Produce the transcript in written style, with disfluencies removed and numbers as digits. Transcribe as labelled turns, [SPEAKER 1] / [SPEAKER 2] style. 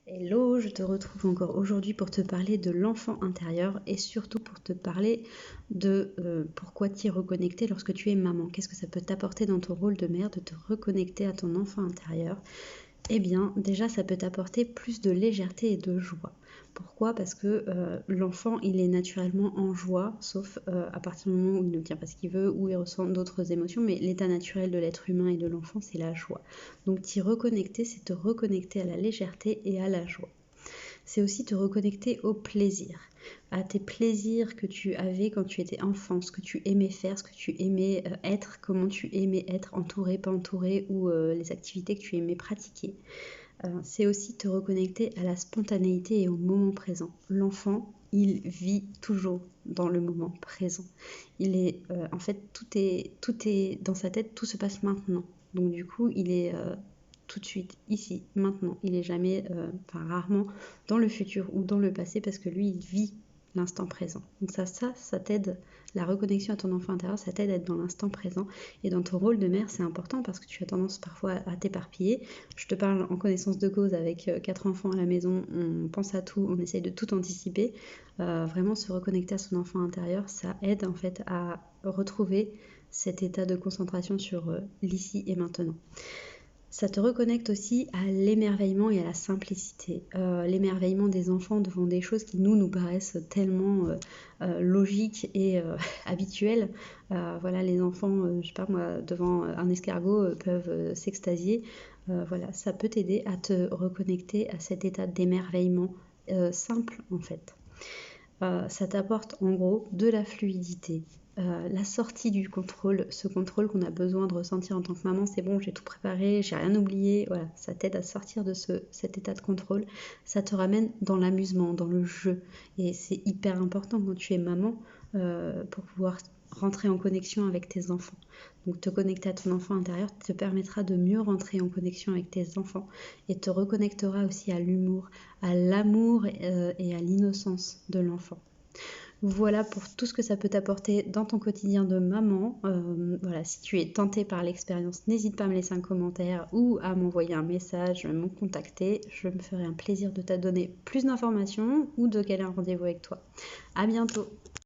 [SPEAKER 1] Hello, je te retrouve encore aujourd'hui pour te parler de l'enfant intérieur et surtout pour te parler de pourquoi t'y reconnecter lorsque tu es maman. Qu'est-ce que ça peut t'apporter dans ton rôle de mère de te reconnecter à ton enfant intérieur? Eh bien, déjà, ça peut t'apporter plus de légèreté et de joie. Pourquoi? Parce que l'enfant, il est naturellement en joie, sauf à partir du moment où il ne tient pas ce qu'il veut, ou il ressent d'autres émotions, mais l'état naturel de l'être humain et de l'enfant, c'est la joie. Donc t'y reconnecter, c'est te reconnecter à la légèreté et à la joie. C'est aussi te reconnecter au plaisir, à tes plaisirs que tu avais quand tu étais enfant, ce que tu aimais faire, ce que tu aimais être, comment tu aimais être entouré, pas entouré, ou les activités que tu aimais pratiquer. C'est aussi te reconnecter à la spontanéité et au moment présent. L'enfant, il vit toujours dans le moment présent. Il est, en fait, tout est dans sa tête, tout se passe maintenant. Donc du coup, il est tout de suite, ici, maintenant. Il est jamais, enfin rarement, dans le futur ou dans le passé parce que lui, il vit l'instant présent. Donc ça t'aide, la reconnexion à ton enfant intérieur, ça t'aide à être dans l'instant présent. Et dans ton rôle de mère, c'est important parce que tu as tendance parfois à t'éparpiller. Je te parle en connaissance de cause avec 4 enfants à la maison, on pense à tout, on essaye de tout anticiper. Vraiment se reconnecter à son enfant intérieur, ça aide en fait à retrouver cet état de concentration sur l'ici et maintenant. Ça te reconnecte aussi à l'émerveillement et à la simplicité. L'émerveillement des enfants devant des choses qui nous paraissent tellement logiques et habituelles. Voilà, les enfants, je sais pas moi, devant un escargot peuvent s'extasier. Voilà, ça peut t'aider à te reconnecter à cet état d'émerveillement simple en fait. Ça t'apporte en gros de la fluidité, la sortie du contrôle, ce contrôle qu'on a besoin de ressentir en tant que maman, c'est bon, j'ai tout préparé, j'ai rien oublié, voilà, ça t'aide à sortir de cet état de contrôle, ça te ramène dans l'amusement, dans le jeu, et c'est hyper important quand tu es maman pour pouvoir rentrer en connexion avec tes enfants. Donc te connecter à ton enfant intérieur te permettra de mieux rentrer en connexion avec tes enfants et te reconnectera aussi à l'humour, à l'amour et à l'innocence de l'enfant. Voilà pour tout ce que ça peut t'apporter dans ton quotidien de maman. Voilà, si tu es tentée par l'expérience, n'hésite pas à me laisser un commentaire ou à m'envoyer un message, me contacter. Je me ferai un plaisir de te donner plus d'informations ou de caler un rendez-vous avec toi. À bientôt!